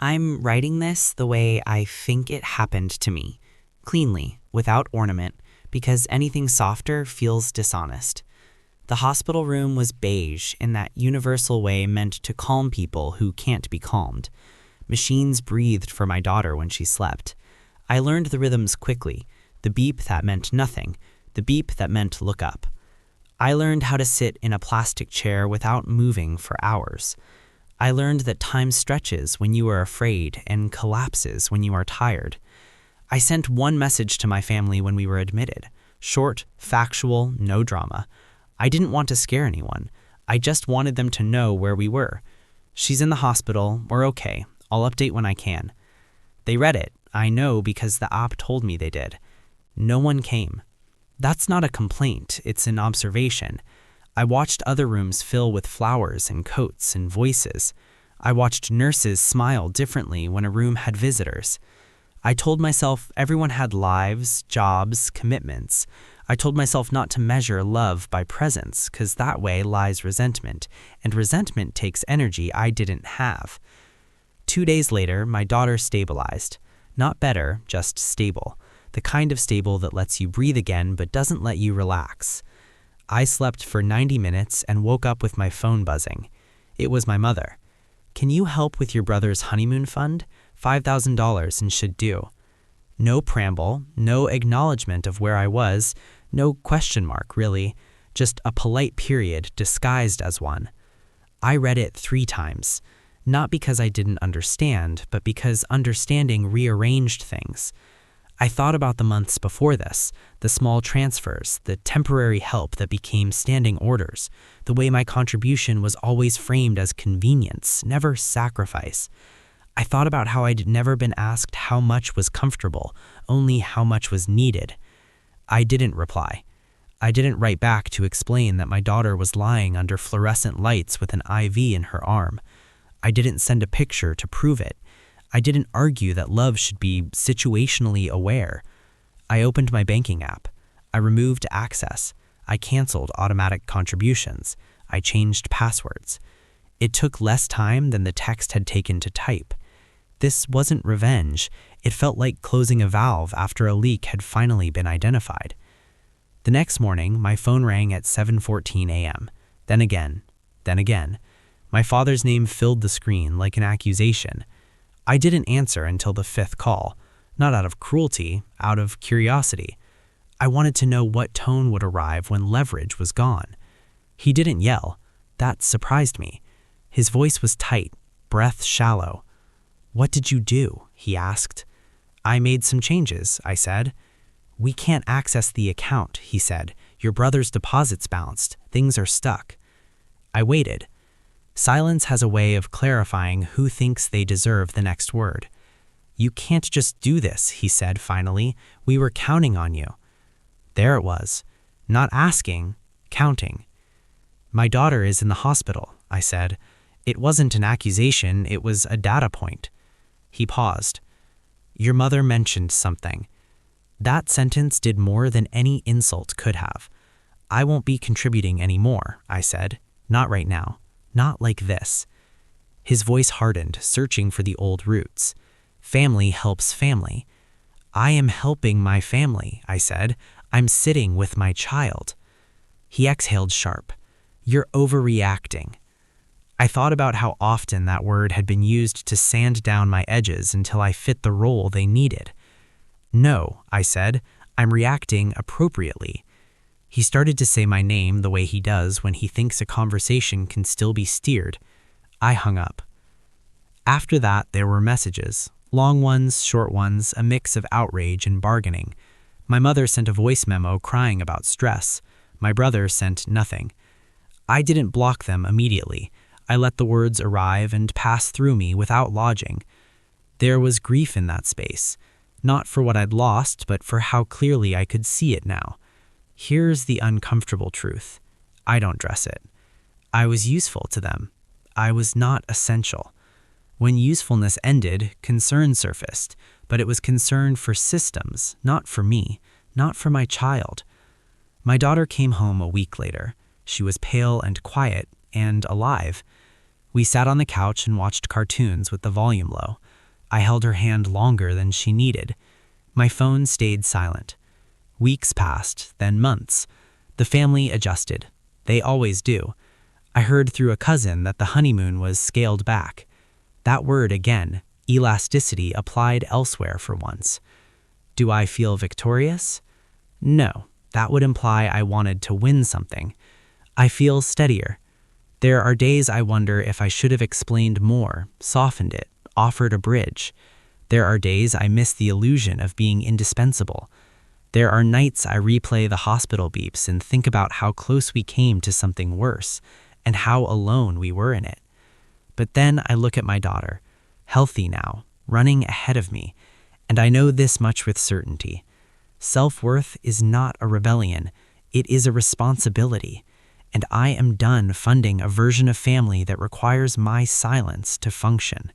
I'm writing this the way I think it happened to me, cleanly, without ornament, because anything softer feels dishonest. The hospital room was beige in that universal way meant to calm people who can't be calmed. Machines breathed for my daughter when she slept. I learned the rhythms quickly, the beep that meant nothing, the beep that meant look up. I learned how to sit in a plastic chair without moving for hours. I learned that time stretches when you are afraid and collapses when you are tired. I sent one message to my family when we were admitted. Short, factual, no drama. I didn't want to scare anyone. I just wanted them to know where we were. She's in the hospital, we're okay. I'll update when I can. They read it, I know because the app told me they did. No one came. That's not a complaint, it's an observation. I watched other rooms fill with flowers and coats and voices. I watched nurses smile differently when a room had visitors. I told myself everyone had lives, jobs, commitments. I told myself not to measure love by presence, because that way lies resentment, and resentment takes energy I didn't have. 2 days later, my daughter stabilized. Not better, just stable. The kind of stable that lets you breathe again but doesn't let you relax. I slept for 90 minutes and woke up with my phone buzzing. It was my mother. "Can you help with your brother's honeymoon fund? $5,000 and should do." No preamble, no acknowledgement of where I was, no question mark, really. Just a polite period disguised as one. I read it 3 times. Not because I didn't understand, but because understanding rearranged things. I thought about the months before this, the small transfers, the temporary help that became standing orders, the way my contribution was always framed as convenience, never sacrifice. I thought about how I'd never been asked how much was comfortable, only how much was needed. I didn't reply. I didn't write back to explain that my daughter was lying under fluorescent lights with an IV in her arm. I didn't send a picture to prove it. I didn't argue that love should be situationally aware. I opened my banking app. I removed access. I canceled automatic contributions. I changed passwords. It took less time than the text had taken to type. This wasn't revenge. It felt like closing a valve after a leak had finally been identified. The next morning, my phone rang at 7:14 a.m. Then again. Then again. My father's name filled the screen like an accusation. I didn't answer until the 5th call, not out of cruelty, out of curiosity. I wanted to know what tone would arrive when leverage was gone. He didn't yell. That surprised me. His voice was tight, breath shallow. "What did you do?" he asked. "I made some changes," I said. "We can't access the account," he said. "Your brother's deposits bounced. Things are stuck." I waited. Silence has a way of clarifying who thinks they deserve the next word. "You can't just do this," he said finally. "We were counting on you." There it was. Not asking, counting. "My daughter is in the hospital," I said. It wasn't an accusation, it was a data point. He paused. "Your mother mentioned something." That sentence did more than any insult could have. "I won't be contributing anymore," I said. "Not right now. Not like this." His voice hardened, searching for the old roots. Family helps family. "I am helping my family," I said. "I'm sitting with my child." He exhaled sharp. "You're overreacting." I thought about how often that word had been used to sand down my edges until I fit the role they needed. "No," I said. "I'm reacting appropriately." He started to say my name the way he does when he thinks a conversation can still be steered. I hung up. After that, there were messages. Long ones, short ones, a mix of outrage and bargaining. My mother sent a voice memo crying about stress. My brother sent nothing. I didn't block them immediately. I let the words arrive and pass through me without lodging. There was grief in that space. Not for what I'd lost, but for how clearly I could see it now. Here's the uncomfortable truth. I don't dress it. I was useful to them. I was not essential. When usefulness ended, concern surfaced, but it was concern for systems, not for me, not for my child. My daughter came home a week later. She was pale and quiet and alive. We sat on the couch and watched cartoons with the volume low. I held her hand longer than she needed. My phone stayed silent. Weeks passed, then months. The family adjusted. They always do. I heard through a cousin that the honeymoon was scaled back. That word again, elasticity, applied elsewhere for once. Do I feel victorious? No, that would imply I wanted to win something. I feel steadier. There are days I wonder if I should have explained more, softened it, offered a bridge. There are days I miss the illusion of being indispensable. There are nights I replay the hospital beeps and think about how close we came to something worse, and how alone we were in it. But then I look at my daughter, healthy now, running ahead of me, and I know this much with certainty. Self-worth is not a rebellion, it is a responsibility, and I am done funding a version of family that requires my silence to function.